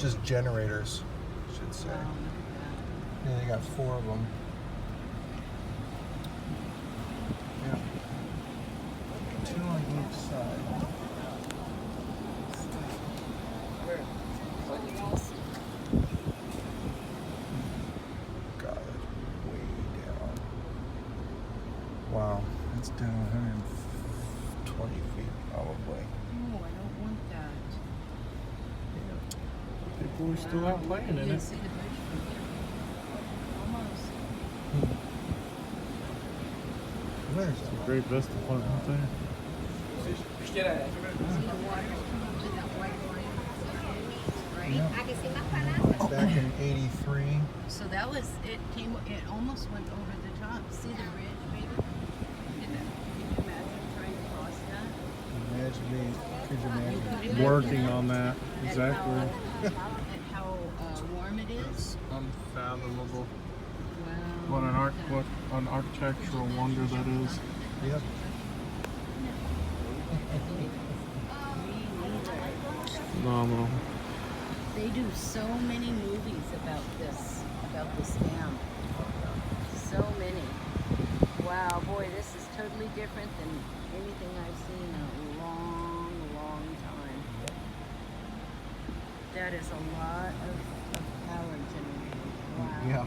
just generators, I should say. Yeah, they got 4 of them. Yeah. 2 on each side. Got it. Way down. Wow. That's down 120 feet probably. No, I don't want that. People are still out playing in You it. see the bridge from here. Almost. Where is it? Great Vista Park, aren't they? See the water coming to that white line? Right? Yeah. Back in 83. So that was, it almost went over the top. See the ridge, maybe? Can you imagine trying to cross that? Could you imagine? Working on that. Exactly. And how warm it is. Unfathomable. Wow. What an architectural wonder that is. Yep. Phenomenal. They do so many movies about this dam. So many. Wow, boy, this is totally different than anything I've seen in a long, long time. That is a lot of power generated. Wow. Yeah.